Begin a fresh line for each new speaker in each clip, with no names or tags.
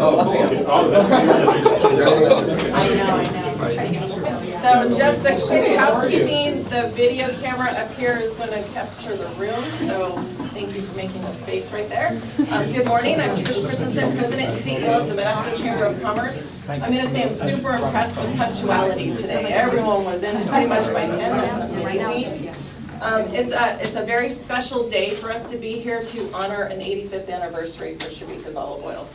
So just a quick housekeeping, the video camera up here is going to capture the room, so thank you for making the space right there. Good morning, I'm Trish Christensen, President and CEO of the Modesto Chamber of Commerce. I'm going to say I'm super impressed with punctuality today. Everyone was in pretty much by 10, that's amazing. It's a very special day for us to be here to honor an 85th anniversary for Sciabica's olive oil.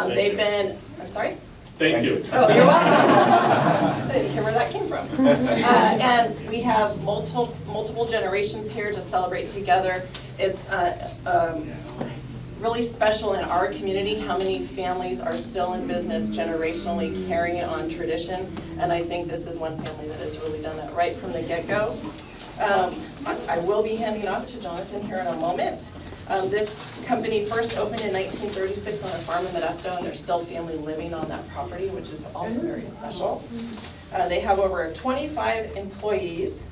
They've been, I'm sorry?
Thank you.
Oh, you're welcome. I didn't hear where that came from. And we have multiple generations here to celebrate together. It's really special in our community how many families are still in business generationally carrying on tradition. And I think this is one family that has really done that right from the get-go. I will be handing off to Jonathan here in a moment. This company first opened in 1936 on a farm in Modesto, and there's still family living on that property, which is also very special. They have over 25 employees.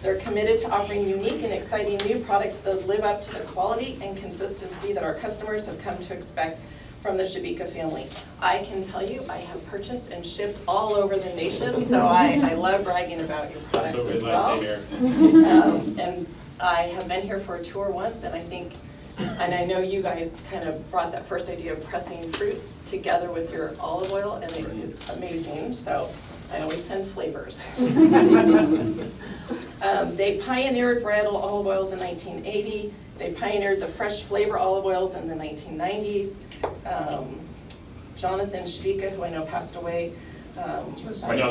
They're committed to offering unique and exciting new products that live up to the quality and consistency that our customers have come to expect from the Sciabica family. I can tell you, I have purchased and shipped all over the nation, so I love bragging about your products as well. And I have been here for a tour once, and I know you guys kind of brought that first idea of pressing fruit together with your olive oil, and it's amazing, so I always send flavors. They pioneered varietal olive oils in 1980. They pioneered the fresh flavor olive oils in the 1990s. Jonathan Sciabica, who I know passed away.
Joseph.
Sorry,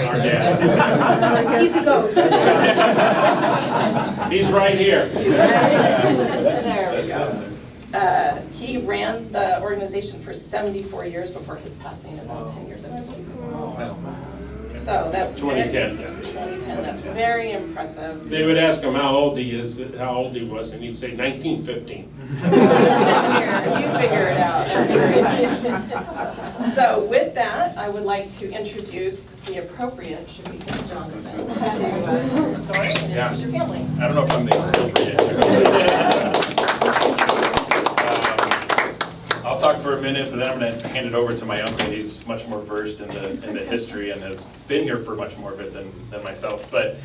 Joseph. Easy goes.
He's right here.
There we go. He ran the organization for 74 years before his passing about 10 years ago. So that's
2010.
2010. That's very impressive.
They would ask him how old he was, and he'd say 1915.
You figure it out. That's very nice. So with that, I would like to introduce the appropriate Sciabica Jonathan to your story and introduce your family.
I don't know if I'm the appropriate. I'll talk for a minute, but then I'm going to hand it over to my uncle. He's much more versed in the history and has been here for much more of it than myself. But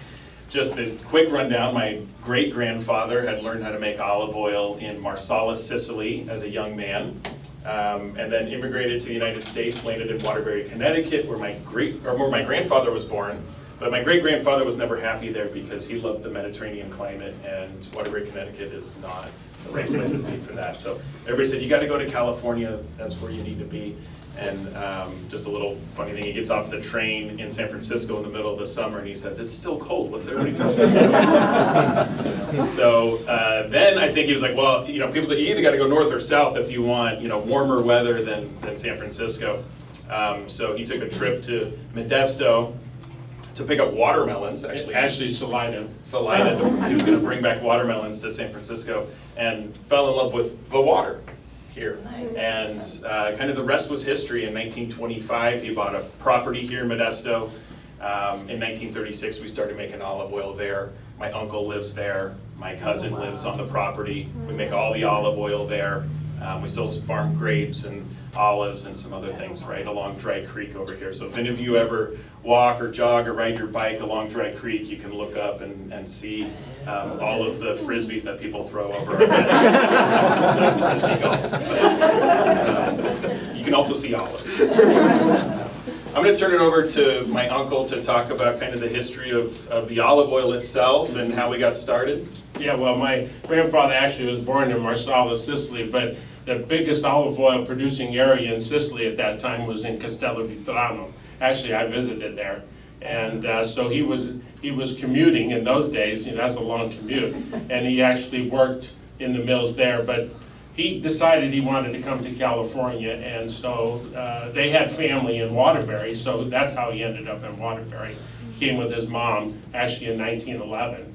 just a quick rundown, my great-grandfather had learned how to make olive oil in Marsala, Sicily as a young man, and then immigrated to the United States, landed in Waterbury, Connecticut, where my grandfather was born. But my great-grandfather was never happy there because he loved the Mediterranean climate, and Waterbury, Connecticut is not the right place to be for that. So everybody said, you got to go to California, that's where you need to be. And just a little funny thing, he gets off the train in San Francisco in the middle of the summer and he says, it's still cold, what's everybody talking about? So then I think he was like, well, people say you either got to go north or south if you want, warmer weather than San Francisco. So he took a trip to Modesto to pick up watermelons,
Actually, Salida.
He was going to bring back watermelons to San Francisco and fell in love with the water here.
Nice.
And kind of the rest was history. In 1925, he bought a property here in Modesto. In 1936, we started making olive oil there. My uncle lives there. My cousin lives on the property. We make all the olive oil there. We still farm grapes and olives and some other things right along Dry Creek over here. So if any of you ever walk or jog or ride your bike along Dry Creek, you can look up and see all of the frisbees that people throw over our heads. Frisbee golf. You can also see olives. I'm going to turn it over to my uncle to talk about kind of the history of the olive oil itself and how we got started.
Yeah, well, my grandfather actually was born in Marsala, Sicily, but the biggest olive oil producing area in Sicily at that time was in Castelvetrano. Actually, I visited there. And so he was commuting in those days, that's a long commute, and he actually worked in the mills there, but he decided he wanted to come to California, and so they had family in Waterbury, so that's how he ended up in Waterbury. He came with his mom, actually in 1911.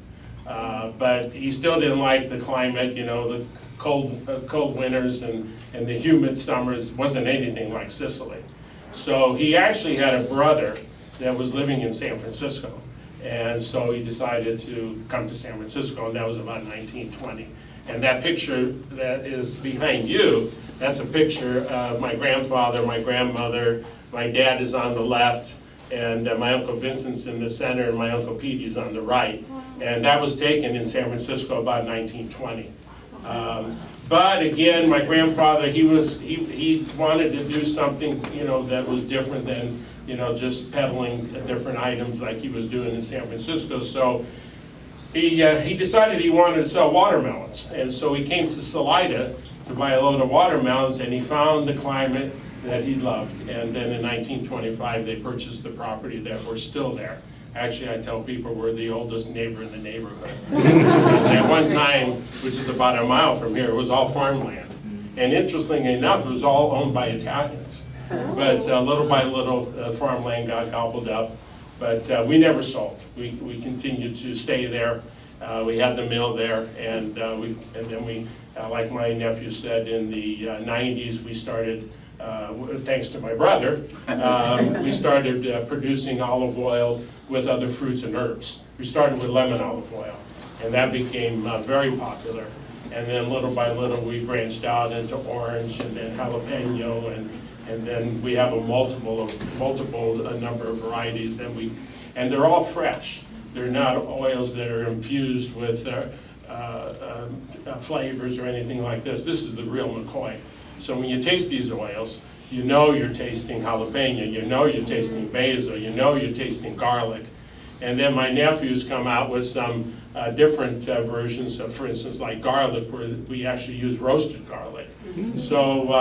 But he still didn't like the climate, the cold winters and the humid summers. Wasn't anything like Sicily. So he actually had a brother that was living in San Francisco. And so he decided to come to San Francisco, and that was about 1920. And that picture that is behind you, that's a picture of my grandfather, my grandmother, my dad is on the left, and my Uncle Vincent's in the center, and my Uncle Petey's on the right. And that was taken in San Francisco about 1920. But again, my grandfather, he wanted to do something, that was different than, just peddling different items like he was doing in San Francisco. So he decided he wanted to sell watermelons. And so he came to Salida to buy a load of watermelons, and he found the climate that he loved. And then in 1925, they purchased the property that we're still there. Actually, I tell people we're the oldest neighbor in the neighborhood. At one time, which is about a mile from here, it was all farmland. And interestingly enough, it was all owned by Italians. But little by little, farmland got gobbled up. But we never sold. We continued to stay there. We had the mill there, and then we, like my nephew said, in the 90s, we started, thanks to my brother, we started producing olive oil with other fruits and herbs. We started with lemon olive oil, and that became very popular. And then little by little, we branched out into orange, and then jalapeno, and then we have a multiple number of varieties that and they're all fresh. They're not oils that are infused with flavors or anything like this. This is the real McCoy. So when you taste these oils, you're tasting jalapeno, you're tasting basil, you're tasting garlic. And then my nephews come out with some different versions of, for instance, like garlic, where we actually use roasted garlic. So,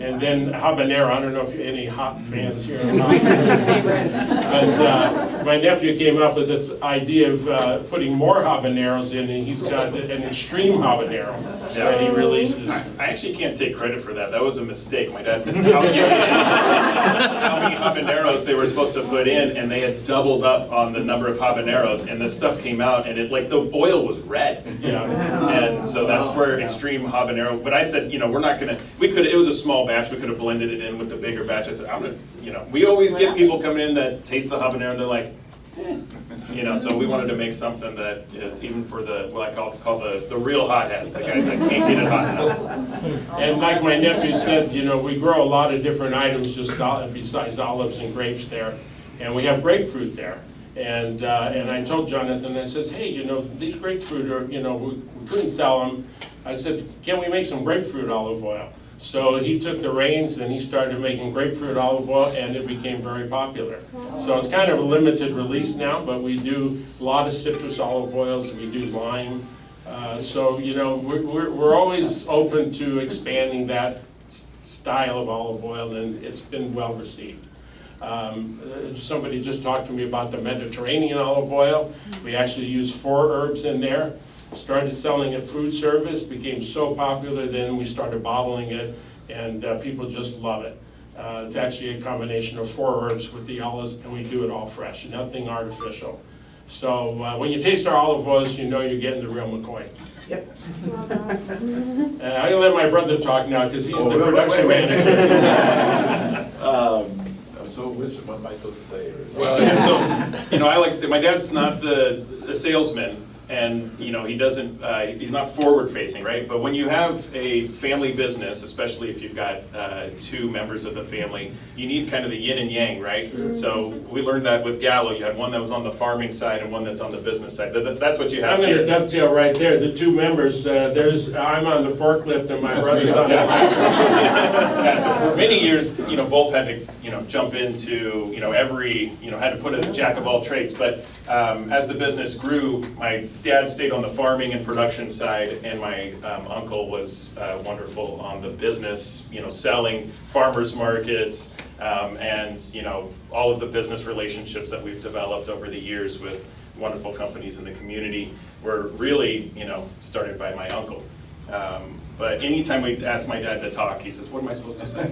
and then habanero, I don't know if you're any hot fans here.
It's my husband's favorite.
But my nephew came up with this idea of putting more habaneros in, and he's got an extreme habanero that he releases.
I actually can't take credit for that. That was a mistake. My dad miscalculated how many habaneros they were supposed to put in, and they had doubled up on the number of habaneros, and this stuff came out, and it, like, the oil was red.
Yeah.
And so that's where extreme habanero, but I said, we're not gonna, it was a small batch, we could have blended it in with the bigger batch. I said, I'm gonna, we always get people coming in that taste the habanero, and they're like, so we wanted to make something that is even for what I call the real hotheads, the guys that can't get it hot enough.
And like my nephew said, we grow a lot of different items just besides olives and grapes there. And we have grapefruit there. And I told Jonathan, I says, hey, these grapefruit are, we couldn't sell them. I said, can we make some grapefruit olive oil? So he took the reins and he started making grapefruit olive oil, and it became very popular. So it's kind of a limited release now, but we do a lot of citrus olive oils, we do lime. So we're always open to expanding that style of olive oil, and it's been well received. Somebody just talked to me about the Mediterranean olive oil. We actually use 4 herbs in there. Started selling at food service, became so popular, then we started bottling it, and people just love it. It's actually a combination of 4 herbs with the olives, and we do it all fresh, nothing artificial. So when you taste our olive oils, you're getting the real McCoy.
Yep.
I'm gonna let my brother talk now, because he's the production manager.
So which one am I supposed to say?
Well, yeah, so, I like to say, my dad's not the salesman, and, he doesn't, he's not forward-facing, right? But when you have a family business, especially if you've got 2 members of the family, you need kind of the yin and yang, right? Sure. So we learned that with Gallo. You had one that was on the farming side and one that's on the business side. That's what you have. I'm
going to dovetail right there. The 2 members, I'm on the forklift and my brother's on the
Yeah, so for many years, both had to, jump into, every, had to put in a jack of all trades. But as the business grew, my dad stayed on the farming and production side, and my uncle was wonderful on the business, selling farmers markets, and all of the business relationships that we've developed over the years with wonderful companies in the community were really, started by my uncle. But anytime we ask my dad to talk, he says, "What am I supposed to say?"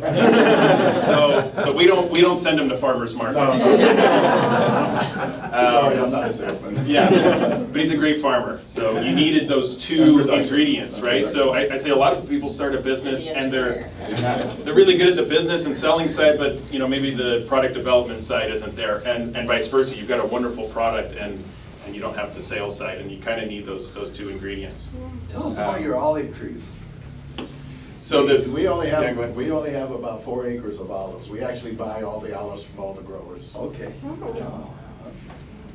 so we don't send him to farmers markets.
Sorry, I'm not a salesman.
Yeah, but he's a great farmer. So you needed those 2 ingredients, right? So I say a lot of people start a business and they're really good at the business and selling side, but maybe the product development side isn't there, and vice versa. You've got a wonderful product and you don't have the sales side, and you kind of need those 2 ingredients.
Tell us about your olive trees.
So
We only
Yeah, go
have,
ahead.
we only have about 4 acres of olives. We actually buy all the olives from all the growers.
Okay.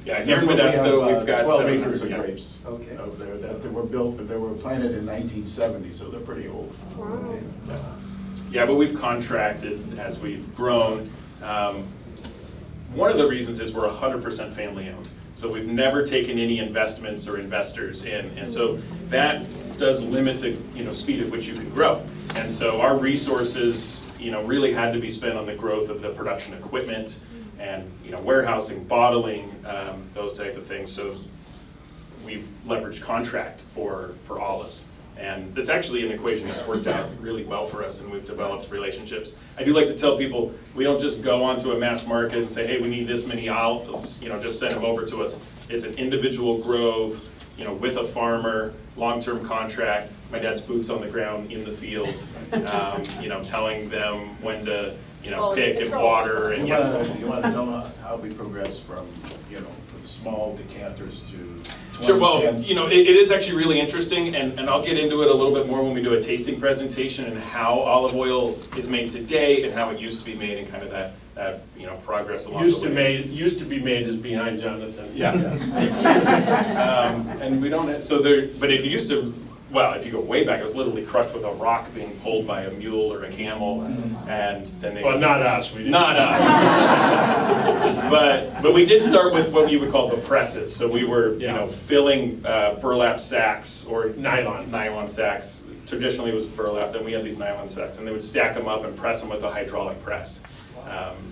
Yeah, here in
We have,
Modesto, we've got
12
700,
acres of
yeah.
grapes.
Okay.
Out there that they were built, but they were planted in 1970, so they're pretty old.
Okay.
Yeah, but we've contracted as we've grown. One of the reasons is we're 100% family owned. So we've never taken any investments or investors in. And so that does limit the speed at which you can grow. And so our resources really had to be spent on the growth of the production equipment and warehousing, bottling, those type of things. So we've leveraged contract for olives. And it's actually an equation that's worked out really well for us, and we've developed relationships. I do like to tell people, we don't just go onto a mass market and say, hey, we need this many olives, just send them over to us. It's an individual grove, with a farmer, long-term contract. My dad's boots on the ground in the field, telling them when to,
Quality
pick and
control.
water, and yes.
You want to tell them how we progress from, small decanters to 20,
Sure, well,
10?
it is actually really interesting, and I'll get into it a little bit more when we do a tasting presentation and how olive oil is made today and how it used to be made and kind of that progress along the way.
Used to be made is behind Jonathan.
Yeah. And we don't, but it used to, well, if you go way back, it was literally crushed with a rock being pulled by a mule or a camel, and then they.
Well, not us, we didn't.
Not us. But we did start with what you would call the presses. So we were, filling burlap sacks or nylon sacks. Traditionally it was burlap, then we had these nylon sacks, and they would stack them up and press them with a hydraulic press.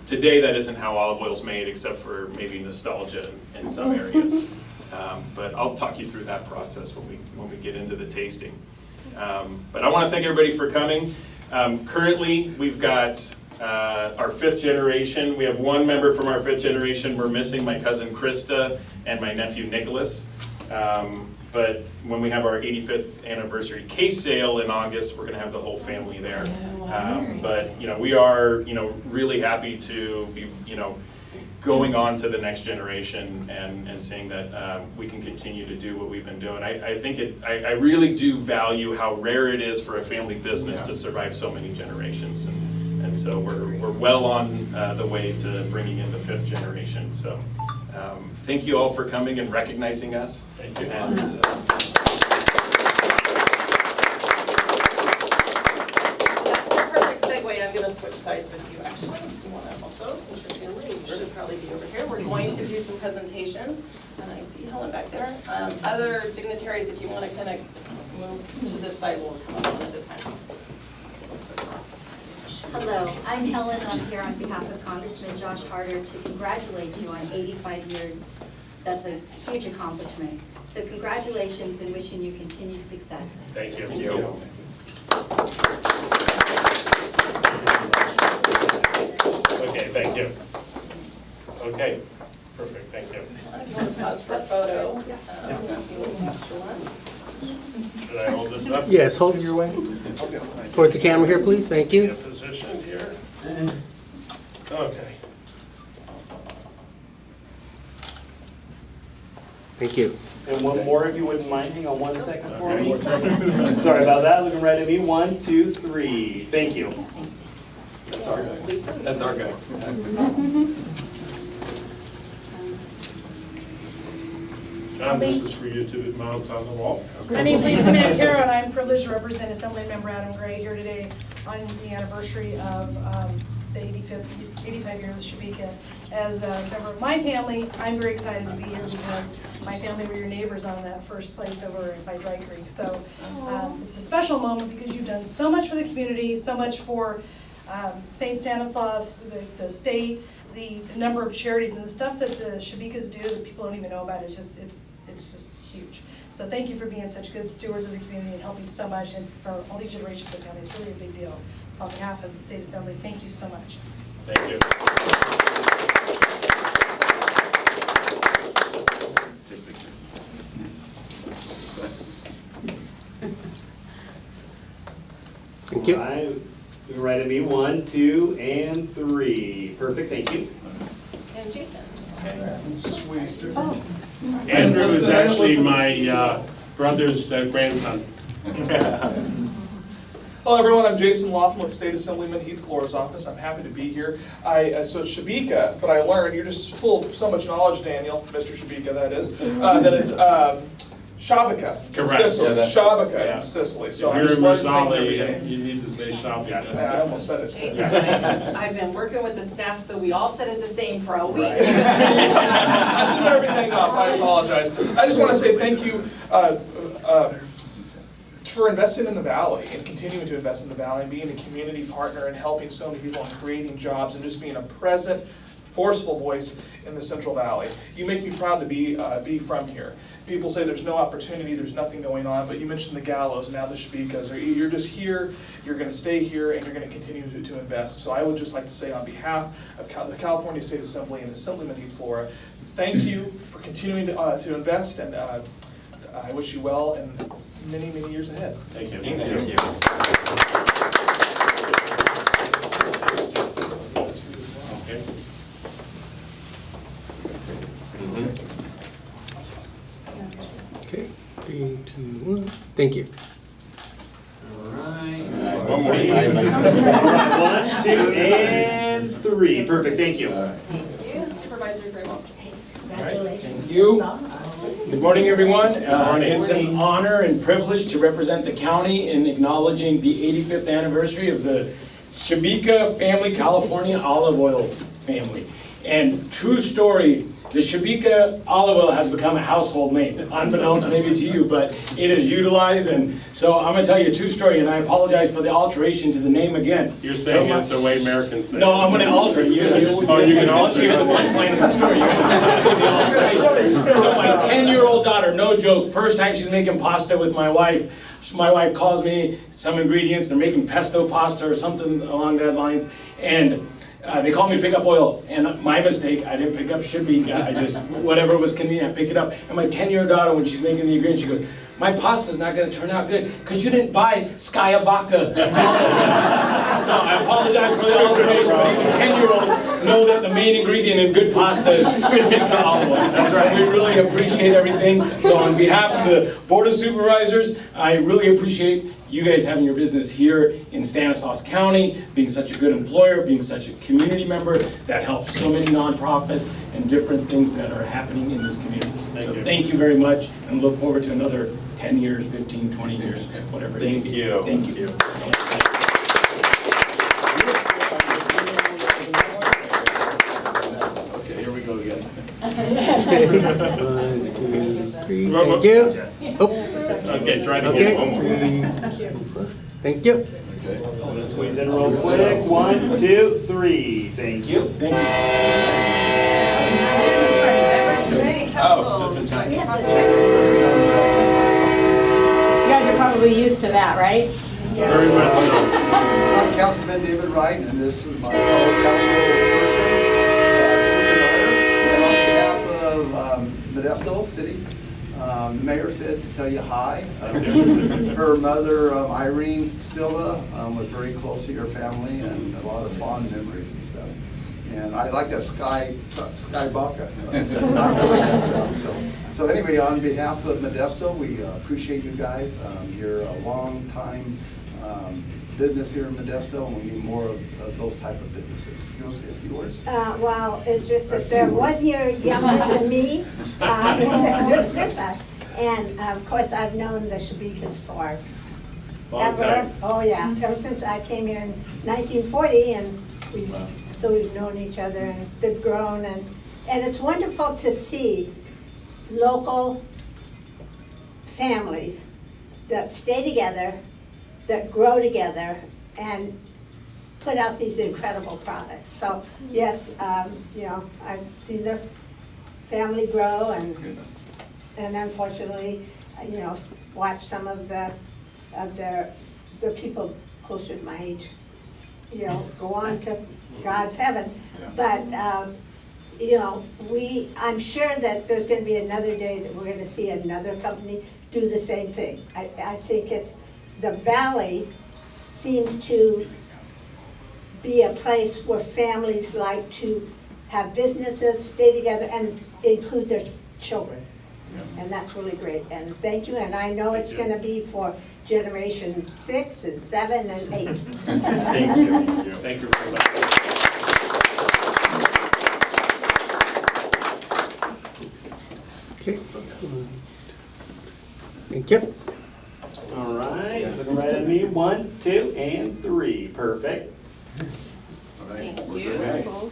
Today that isn't how olive oil is made, except for maybe nostalgia in some areas. But I'll talk you through that process when we get into the tasting. But I want to thank everybody for coming. Currently, we've got our 5th generation. We have one member from our 5th generation. We're missing my cousin Krista and my nephew Nicholas. But when we have our 85th anniversary case sale in August, we're going to have the whole family there. But we are really happy to be going on to the next generation and seeing that we can continue to do what we've been doing. I really do value how rare it is for a family business to survive so many generations, and so we're well on the way to bringing in the 5th generation. So thank you all for coming and recognizing us.
Thank you.
And,
That's the perfect segue. I'm going to switch sides with you, actually. If you want to also, since you're family, you should probably be over here. We're going to do some presentations, and I see Helen back there. Other dignitaries, if you want to kind of move to this side, we'll come up one at a time.
Hello, I'm Helen. I'm here on behalf of Congressman Josh Harder to congratulate you on 85 years. That's a huge accomplishment. So congratulations and wishing you continued success.
Thank you.
Thank you.
Okay, thank you. Okay, perfect, thank you.
If you want to pause for a photo. If you would capture one.
Should I hold this up?
Yes, hold your way. Towards the camera here, please. Thank you.
Get positioned here. Okay.
Thank you.
And one more, if you wouldn't mind, hang on 1 second for me. Sorry about that, looking right at me. 1, 2, 3. Thank you.
That's our guy.
Lisa.
That's our guy.
John, this is for you to mount on the wall.
My name's Lisa Mantero, and I'm privileged to represent Assemblymember Adam Gray here today on the anniversary of the 85 years of Sciabica. As a member of my family, I'm very excited to be here because my family were your neighbors on that first place over by Dry Creek. So it's a special moment because you've done so much for the community, so much for St. Stanislaus, the state, the number of charities and the stuff that the Sciabicas do that people don't even know about. It's just huge. So thank you for being such good stewards of the community and helping so much, and for all these generations of family. It's really a big deal. So on behalf of the State Assembly, thank you so much.
Thank you.
Take pictures.
Thank you.
All right, looking right at me. 1, 2, and 3. Perfect, thank you.
And Jason.
Andrew is actually my brother's grandson.
Hello, everyone. I'm Jason Laughlin with State Assemblyman Heath Flores' office. I'm happy to be here. So it's Sciabica, but I learned, you're just full of so much knowledge, Daniel, Mr. Sciabica, that is, that it's Sciabica in
Correct.
Sicily.
Yeah,
Sciabica
yeah.
in Sicily.
If
So I'm
you're
just
in
learning things
Marsala,
every day.
you need to say Sciabica.
Yeah, I almost said it.
Jason, I've been working with the staff, so we all said it the same for a week.
I threw everything off, I apologize. I just want to say thank you for investing in the Valley and continuing to invest in the Valley and being a community partner and helping so many people and creating jobs and just being a present, forceful voice in the Central Valley. You make me proud to be from here. People say there's no opportunity, there's nothing going on, but you mentioned the Gallows, now the Sciabicas. You're just here, you're going to stay here, and you're going to continue to invest. So I would just like to say on behalf of the California State Assembly and Assemblyman Heath Flores, thank you for continuing to invest, and I wish you well and many, many years ahead.
Thank you.
Thank you.
Okay.
Okay, 3, 2, 1. Thank you.
One more.
All right, 1, 2, and 3. Perfect, thank you.
Thank you, Supervisor Grable.
Thank you. Good morning, everyone. It's an honor and privilege to represent the county in acknowledging the 85th anniversary of the Sciabica family, California olive oil family. And true story, the Sciabica olive oil has become a household name, unbeknownst maybe to you, but it is utilized. And so I'm going to tell you a true story, and I apologize for the alteration to the name again.
You're saying it the way Americans say it.
No, I'm going to alter it. You can alter the punchline of the story. You can say the alteration. So my 10-year-old daughter, no joke, first time she's making pasta with my wife calls me some ingredients. They're making pesto pasta or something along that lines, and they called me to pick up oil, and my mistake, I didn't pick up Sciabica. I just, whatever was convenient, I picked it up. And my 10-year-old daughter, when she's making the ingredients, she goes, "My pasta's not going to turn out good because you didn't buy Sciabica." So I apologize for the alteration, but even 10-year-olds know that the main ingredient in good pasta is Sciabica olive oil. That's right. We really appreciate everything. So on behalf of the Board of Supervisors, I really appreciate you guys having your business here in Stanislaus County, being such a good employer, being such a community member that helps so many nonprofits and different things that are happening in this community. So thank you very much, and look forward to another 10 years, 15, 20 years, whatever it may be.
Thank you.
Thank you.
Okay, here we go again.
1, 2, 3. Thank you. Oh,
Okay, try to
okay.
get one more.
3. Thank you.
Okay.
Let's squeeze in real quick. 1, 2, 3. Thank you.
Thank you.
City Council.
just in time.
We have to
You guys are probably used to that, right?
Very much so.
I'm Councilman David Wright, and this is my fellow councilperson, and on behalf of Modesto City, the mayor said to tell you hi. Her mother, Irene Silva, was very close to your family, and a lot of fond memories and stuff. And I like that Sciabica. Not really that stuff. So anyway, on behalf of Modesto, we appreciate you guys. You're a long time business here in Modesto, and we need more of those type of businesses. You want to say a few words?
Well, it's just that they're 1 year younger than me in this business. And of course, I've known the Sciabicas for
Long
ever.
time.
Oh, yeah, ever since I came here in 1940, and so we've known each other, and they've grown. And it's wonderful to see local families that stay together, that grow together, and put out these incredible products. So yes, you know, I've seen their family grow, and unfortunately, you know, watch some of the people closer to my age, you know, go on to God's heaven. But you know, I'm sure that there's going to be another day that we're going to see another company do the same thing. I think it's the Valley seems to be a place where families like to have businesses, stay together, and include their children. And that's really great, and thank you, and I know it's gonna be for generation 6 and 7 and 8.
Thank you. Thank you very much.
Okay. Thank you.
All right, looking right at me. 1, 2, and 3. Perfect.
Thank you.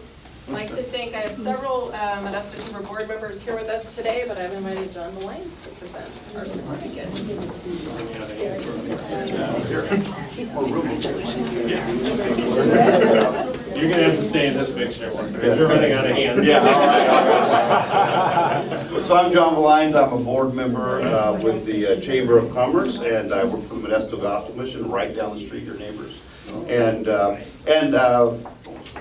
I'd like to thank, I have several Modesto Chamber board members here with us today, but I've invited John Malines to present our certificate.
You're gonna have to stay in this picture, because you're running out of hands.
Yeah, all right. So I'm John Valines, I'm a board member with the Chamber of Commerce, and I work for the Modesto Gospel Mission, right down the street, your neighbors. And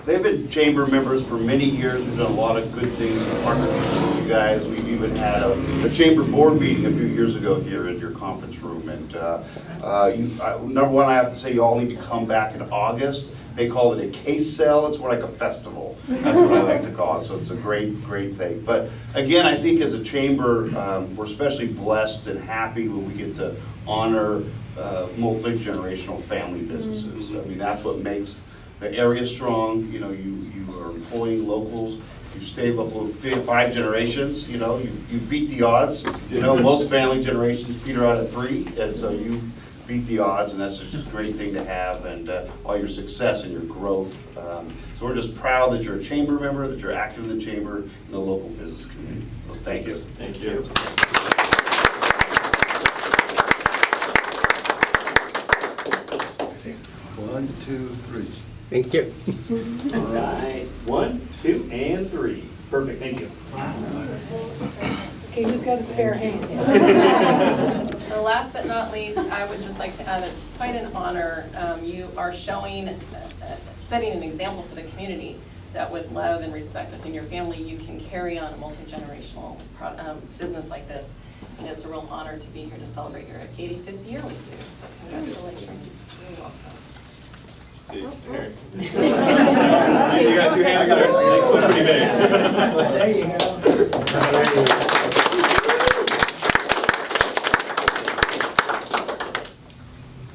they've been chamber members for many years. We've done a lot of good things in partnerships with you guys. We've even had a chamber board meeting a few years ago here in your conference room. And number one, I have to say, you all need to come back in August. They call it a case sale. It's more like a festival. That's what I like to call it. So it's a great, great thing. But again, I think as a chamber, we're especially blessed and happy when we get to honor multi-generational family businesses. I mean, that's what makes the area strong. You know, you are employing locals. You've stayed local 5 generations. You know, you've beat the odds. You know, most family generations peter out at 3, and so you've beat the odds, and that's just a great thing to have, and all your success and your growth. So we're just proud that you're a chamber member, that you're active in the chamber, in the local business community. So thank you.
Thank you.
One, two, three.
Thank you.
All right. 1, 2, and 3. Perfect. Thank you.
Okay, who's got a spare hand?
So last but not least, I would just like to add, it's quite an honor. You are showing, setting an example for the community that with love and respect within your family, you can carry on a multi-generational business like this. And it's a real honor to be here to celebrate your 85th year with you. So congratulations. You're welcome.
You got 2 hands there. Thanks, that's pretty big.
There you go.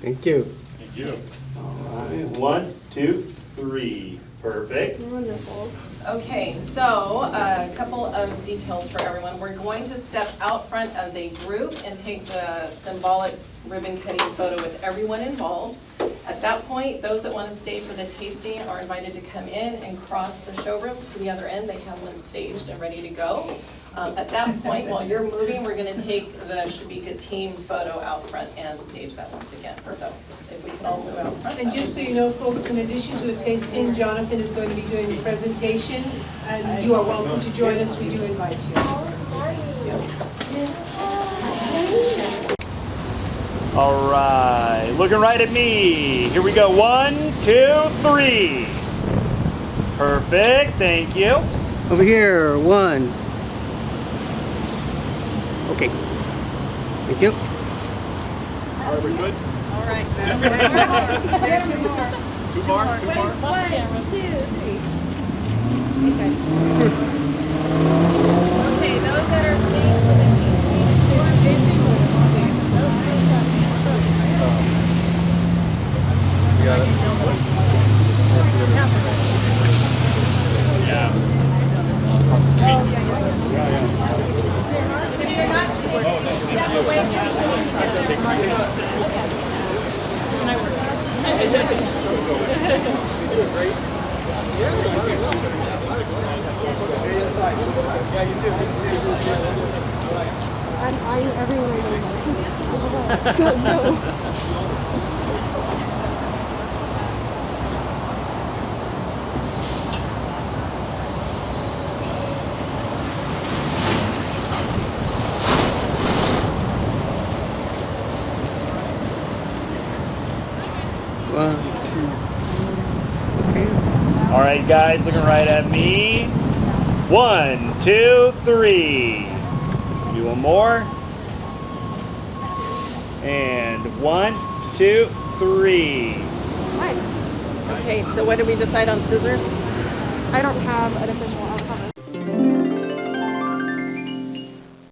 Thank you.
Thank you.
All right. 1, 2, 3. Perfect.
Wonderful.
Okay, so a couple of details for everyone. We're going to step out front as a group and take the symbolic ribbon cutting photo with everyone involved. At that point, those that want to stay for the tasting are invited to come in and cross the showroom to the other end. They have them staged and ready to go. At that point, while you're moving, we're going to take the Sciabica team photo out front and stage that once again. So if we can all move out front.
And just so you know, folks, in addition to a tasting, Jonathan is going to be doing the presentation, and you are welcome to join us. We do invite you.
All right. Looking right at me. Here we go. 1, 2, 3. Perfect. Thank you.
Over here, 1. Okay. Thank you.
All right, we're good?
All right.
2 more? 2 more?
1, 2, 3.
Okay, those that are staying for the tasting.
I'm eyeing everyone.
All right, guys, looking right at me. 1, 2, 3. Do one more. And 1, 2, 3.
Nice.
Okay, so what did we decide on scissors?
I don't have an official